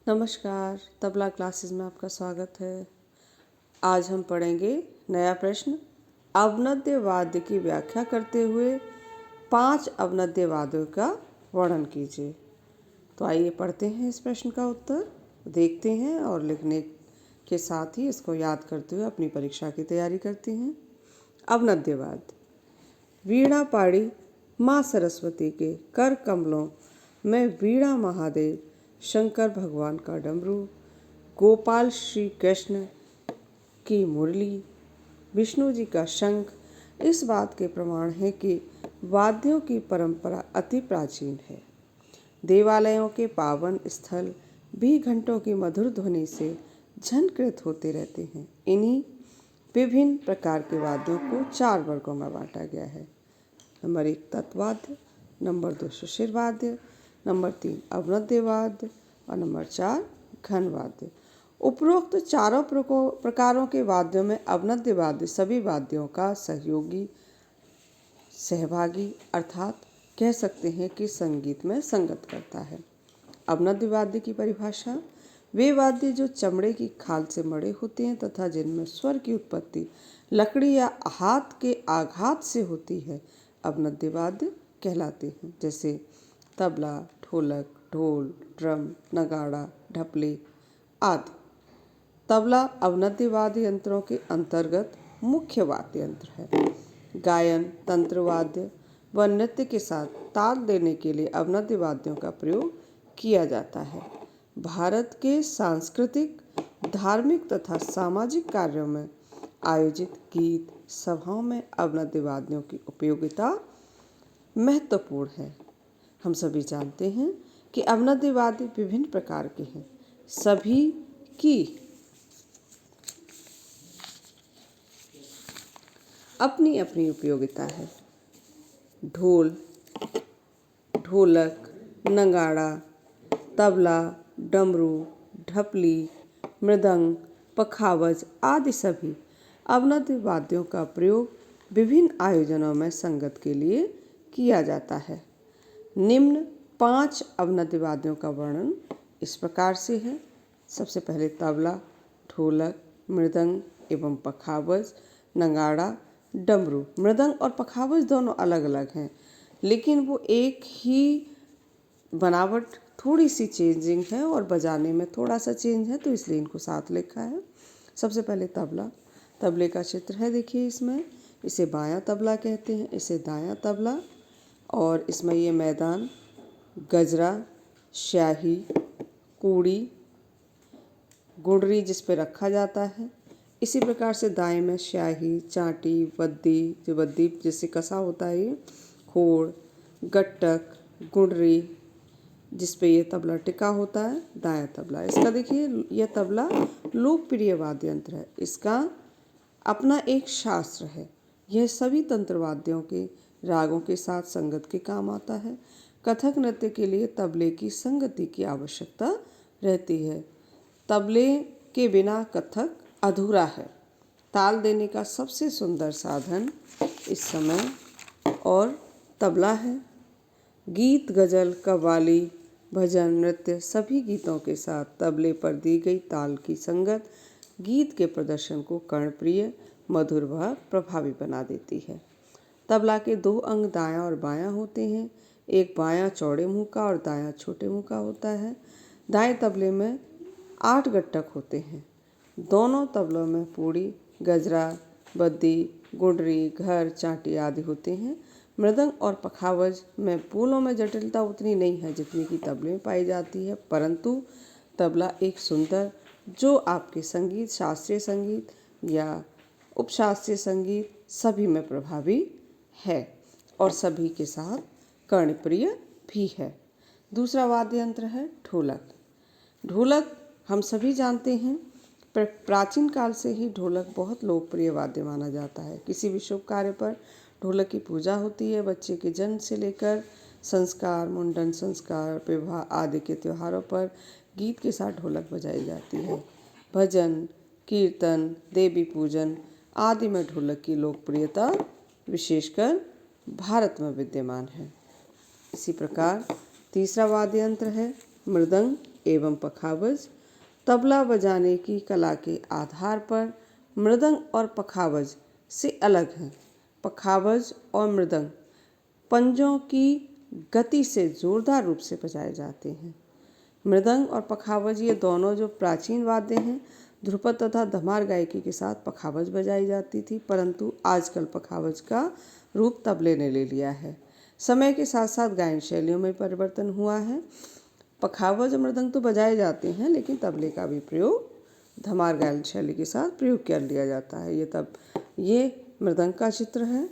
नमस्कार, तबला क्लासेस में आपका स्वागत है। आज हम पढ़ेंगे नया प्रश्न। अवनद्य वाद्य की व्याख्या करते हुए 5 अवनद्य वाद्यों का वर्णन कीजिए। तो आइए पढ़ते हैं इस प्रश्न का उत्तर, देखते हैं और लिखने के साथ ही इसको याद करते हुए अपनी परीक्षा की तैयारी करते हैं। अवनद्य वाद्य। वीणा पाड़ी माँ सरस्वती के कर कमलों में वीणा महादेव, शंकर भगवान का डमरू, गोपाल श्री कृष्ण की मुरली, विष्णु जी का शंख इस बात के प्रमाण है कि वाद्यों की परंपरा अति प्राचीन है। देवालयों के पावन स्थल भी घंटों की मधुर ध्वनि से झनकृत होते रहते हैं। इन्हीं विभिन्न प्रकार के वाद्यों को 4 वर्गों में बांटा गया है। नंबर 1 तत्वाद्य, नंबर 2 शिशिर वाद्य, नंबर 3 अवनद्य वाद्य और नंबर 4 घन वाद्य। उपरोक्त चारों प्रकारों के वाद्यों में अवनद्य वाद्य सभी वाद्यों का सहभागी अर्थात कह सकते हैं कि संगीत में संगत करता है। अवनद्य वाद्य की परिभाषा: वे वाद्य जो चमड़े की खाल से मड़े होते हैं तथा जिनमें स्वर की उत्पत्ति लकड़ी या हाथ के आघात से होती है, अवनद्य वाद्य कहलाते हैं। जैसे तबला, ढोलक, ढोल, ड्रम, नगाड़ा, ढपले आदि। तबला अवनद्य वाद्य यंत्रों के अंतर्गत मुख्य वाद्य यंत्र है। गायन, तंत्र वाद्य व नृत्य के साथ ताल देने के लिए अवनद्य वाद्यों का प्रयोग किया जाता है। भारत के सांस्कृतिक, धार्मिक तथा सामाजिक कार्यों में आयोजित गीत सभाओं में अवनद्य वाद्यों की उपयोगिता महत्वपूर्ण है। हम सभी जानते हैं कि अवनद्य वाद्य विभिन्न प्रकार के हैं। सभी की अपनी अपनी उपयोगिता है। ढोल, ढोलक, नगाड़ा, तबला, डमरू, ढपली, मृदंग, पखावज आदि सभी अवनद्य वाद्यों का प्रयोग विभिन्न आयोजनों में संगत के लिए किया जाता है। निम्न 5 अवनद्य वाद्यों का वर्णन इस प्रकार से है। सबसे पहले तबला, ढोलक, मृदंग एवं पखावज, नगाड़ा, डमरू। मृदंग और पखावज दोनों अलग अलग हैं, लेकिन वो एक ही बनावट थोड़ी सी चेंजिंग है और बजाने में थोड़ा सा चेंज है, तो इसलिए इनको साथ लिखा है। सबसे पहले तबला। तबले का चित्र है, देखिए इसमें। इसे बायां तबला कहते हैं, इसे दायां तबला। और इसमें ये मैदान, गजरा, स्याही, कूड़ी, गुडरी जिस पे रखा जाता है। इसी प्रकार से दाएं में स्याही, चांटी, बद्दी जिससे कसा होता है, ये खोड़, गट्टक, गुडरी जिस पे ये तबला टिका होता है, दायां तबला। इसका देखिए, यह तबला लोकप्रिय वाद्य यंत्र है। इसका अपना एक शास्त्र है। यह सभी तंत्रवाद्यों के रागों के साथ संगत के काम आता है। कथक नृत्य के लिए तबले की संगति की आवश्यकता रहती है। तबले के बिना कथक अधूरा है। ताल देने का सबसे सुंदर साधन इस समय और तबला है। गीत, गजल, कव्वाली, भजन, नृत्य सभी गीतों के साथ तबले पर दी गई ताल की संगत गीत के प्रदर्शन को कर्णप्रिय, मधुर व प्रभावी बना देती है। तबला के 2 अंग दायां और बायां होते हैं। एक बायां चौड़े मुंह का और दायां छोटे मुंह का होता है। दाएं तबले में 8 गट्टक होते हैं। दोनों तबलों में पूड़ी, गजरा, बद्दी, गुडरी, घर, चांटी आदि होते हैं। मृदंग और पखावज में बोलों में जटिलता उतनी नहीं है जितनी कि तबले में पाई जाती है, परंतु तबला एक सुंदर, जो आपके संगीत, शास्त्रीय संगीत या उपशास्त्रीय संगीत सभी में प्रभावी है और सभी के साथ कर्णप्रिय भी है। दूसरा वाद्य यंत्र है ढोलक। ढोलक हम सभी जानते हैं, प्राचीन काल से ही ढोलक बहुत लोकप्रिय वाद्य माना जाता है। किसी भी शुभ कार्य पर ढोलक की पूजा होती है। बच्चे के जन्म से लेकर संस्कार, मुंडन संस्कार, विवाह आदि के त्योहारों पर गीत के साथ ढोलक बजाई जाती है। भजन, कीर्तन, देवी पूजन आदि में ढोलक की लोकप्रियता विशेषकर भारत में विद्यमान है। इसी प्रकार तीसरा वाद्य यंत्र है मृदंग एवं पखावज। तबला बजाने की कला के आधार पर मृदंग और पखावज से अलग हैं। पखावज और मृदंग पंजों की गति से जोरदार रूप से बजाए जाते हैं। मृदंग और पखावज ये दोनों जो प्राचीन वाद्य हैं, ध्रुपद तथा धमार गायकी के साथ पखावज बजाई जाती थी, परंतु आजकल पखावज का रूप तबले ने ले लिया है। समय के साथ साथ गायन शैलियों में परिवर्तन हुआ है। पखावज और मृदंग तो बजाए जाते हैं, लेकिन तबले का भी प्रयोग धमार गायन शैली के साथ प्रयोग कर लिया जाता है। ये मृदंग का चित्र है।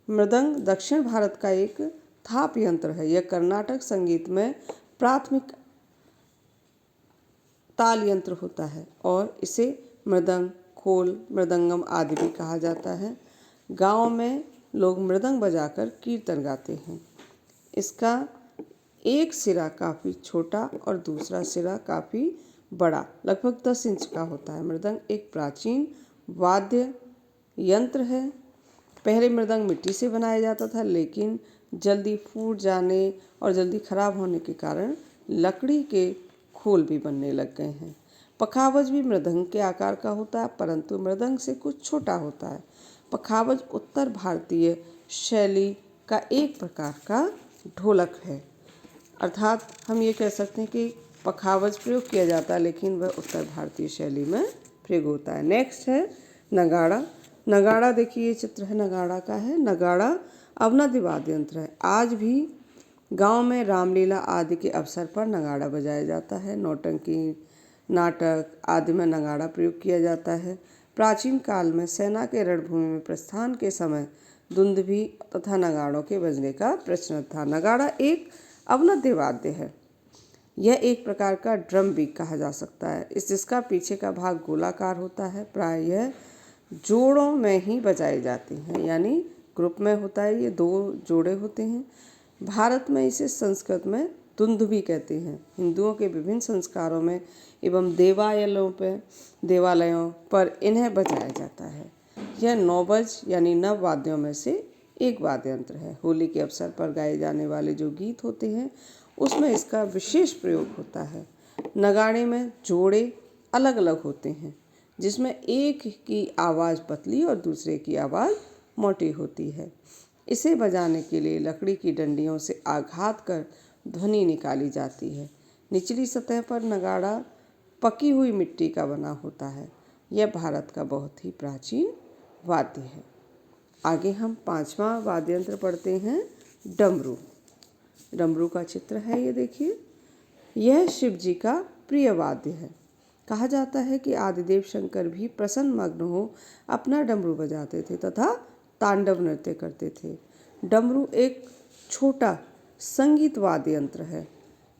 मृदंग दक्षिण भारत का एक थाप यंत्र है। यह कर्नाटक संगीत में प्राथमिक ताल यंत्र होता है और इसे मृदंग, खोल, मृदंगम आदि भी कहा जाता है। गांव में लोग मृदंग बजाकर कीर्तन गाते हैं। इसका एक सिरा काफ़ी छोटा और दूसरा सिरा काफ़ी बड़ा, लगभग 10 इंच का होता है। मृदंग एक प्राचीन वाद्य यंत्र है। पहले मृदंग मिट्टी से बनाया जाता था, लेकिन जल्दी फूट जाने और जल्दी खराब होने के कारण लकड़ी के खोल भी बनने लग गए हैं। पखावज भी मृदंग के आकार का होता है, परंतु मृदंग से कुछ छोटा होता है। पखावज उत्तर भारतीय शैली का एक प्रकार का ढोलक है, अर्थात हम ये कह सकते हैं कि पखावज प्रयोग किया जाता है, लेकिन वह उत्तर भारतीय शैली में प्रयोग होता है। नेक्स्ट है नगाड़ा। नगाड़ा देखिए, ये चित्र है नगाड़ा का है। नगाड़ा अवनद वाद्य यंत्र है। आज भी गांव में रामलीला आदि के अवसर पर नगाड़ा बजाया जाता है। नौटंकी, नाटक आदि में नगाड़ा प्रयोग किया जाता है। प्राचीन काल में सेना के रणभूमि में प्रस्थान के समय दुंदुभी तथा नगाड़ों के बजने का प्रचलन था। नगाड़ा एक अवनद वाद्य है। यह एक प्रकार का ड्रम भी कहा जा सकता है। जिसका पीछे का भाग गोलाकार होता है। प्राय यह जोड़ों में ही बजाए जाते हैं, यानी ग्रुप में होता है। ये 2 जोड़े होते हैं। भारत में इसे संस्कृत में दुंदुभी कहते हैं। हिंदुओं के विभिन्न संस्कारों में एवं देवालयों पर इन्हें बजाया जाता है। यह नौबज यानी नव वाद्यों में से एक वाद्य यंत्र है। होली के अवसर पर गाए जाने वाले जो गीत होते हैं, उसमें इसका विशेष प्रयोग होता है। नगाड़े में जोड़े अलग अलग होते हैं, जिसमें एक की आवाज़ पतली और दूसरे की आवाज़ मोटी होती है। इसे बजाने के लिए लकड़ी की डंडियों से आघात कर ध्वनि निकाली जाती है। निचली सतह पर नगाड़ा पकी हुई मिट्टी का बना होता है। यह भारत का बहुत ही प्राचीन वाद्य है। आगे हम 5वां वाद्य यंत्र पढ़ते हैं, डमरू। डमरू का चित्र है, ये देखिए। यह शिव जी का प्रिय वाद्य है। कहा जाता है कि आदिदेव शंकर भी प्रसन्न मग्न हो अपना डमरू बजाते थे तथा तांडव नृत्य करते थे। डमरू एक छोटा संगीत वाद्य यंत्र है।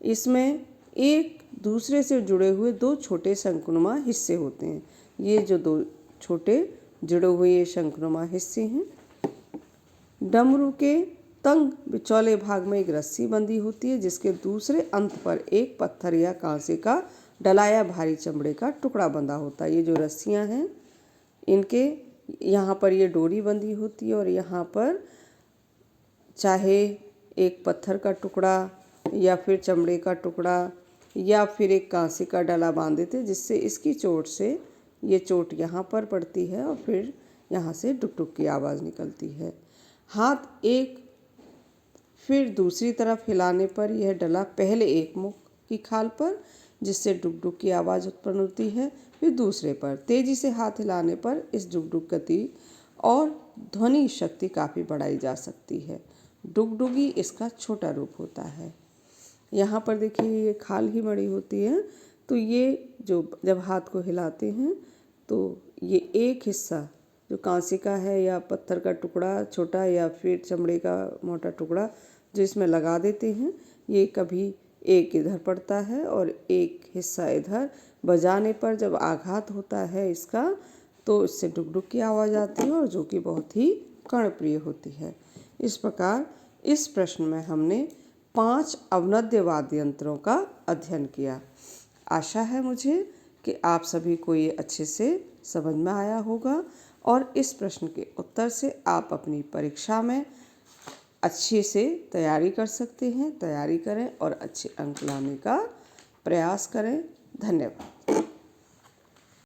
इसमें एक दूसरे से जुड़े हुए 2 छोटे शंकुनुमा हिस्से होते हैं। ये जो 2 छोटे जुड़े हुए ये शंकुनुमा हिस्से हैं। डमरू के तंग बिचौले भाग में एक रस्सी बंधी होती है, जिसके दूसरे अंत पर एक पत्थर या कांसे का डला या भारी चमड़े का टुकड़ा बंधा होता है। ये जो रस्सियां हैं, इनके यहाँ पर ये डोरी बंधी होती है और यहाँ पर चाहे एक पत्थर का टुकड़ा या फिर चमड़े का टुकड़ा या फिर एक कांसे का डला बांध देते, जिससे इसकी चोट से ये चोट यहाँ पर पड़ती है और फिर यहाँ से डुक डुक की आवाज़ निकलती है। हाथ एक फिर दूसरी तरफ हिलाने पर यह डला पहले एक मुख की खाल पर, जिससे डुक डुक की आवाज़ उत्पन्न होती है, फिर दूसरे पर। तेजी से हाथ हिलाने पर इस डुक डुक गति और ध्वनि शक्ति काफ़ी बढ़ाई जा सकती है। डुगडुगी इसका छोटा रूप होता है। यहाँ पर देखिए ये खाल ही बड़ी होती है, तो ये जो जब हाथ को हिलाते हैं तो ये एक हिस्सा जो कांसे का है या पत्थर का टुकड़ा छोटा या फिर चमड़े का मोटा टुकड़ा जो इसमें लगा देते हैं, ये कभी एक इधर पड़ता है और एक हिस्सा इधर। बजाने पर जब आघात होता है इसका, तो इससे डुक डुक की आवाज़ आती है और जो कि बहुत ही कर्णप्रिय होती है। इस प्रकार इस प्रश्न में हमने 5 अवनद्य वाद्य यंत्रों का अध्ययन किया। आशा है मुझे कि आप सभी को ये अच्छे से समझ में आया होगा और इस प्रश्न के उत्तर से आप अपनी परीक्षा में अच्छे से तैयारी कर सकते हैं। तैयारी करें और अच्छे अंक लाने का प्रयास करें। धन्यवाद।